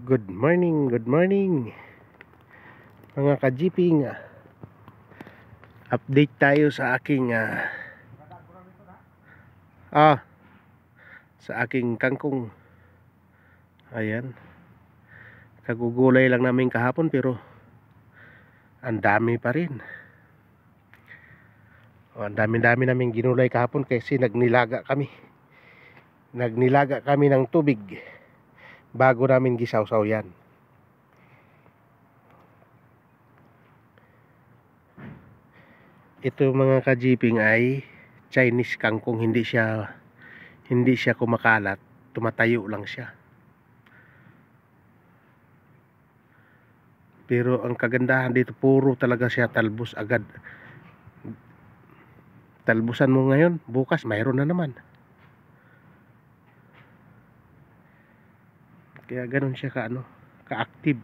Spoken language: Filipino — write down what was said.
Good morning mga ka-jeeping. Update tayo sa aking sa aking kangkong. Ayan, kagugulay lang namin kahapon pero ang dami pa rin. Ang dami namin ginulay kahapon kasi nagnilaga kami ng tubig bago namin gisawsaw yan. Ito mga ka-jeeping ay Chinese kangkong, hindi siya kumakalat, tumatayo lang siya. Pero ang kagandahan dito, puro talaga siya talbos agad. Talbusan mo ngayon, bukas mayroon na naman. Kaya ganun siya ka-active.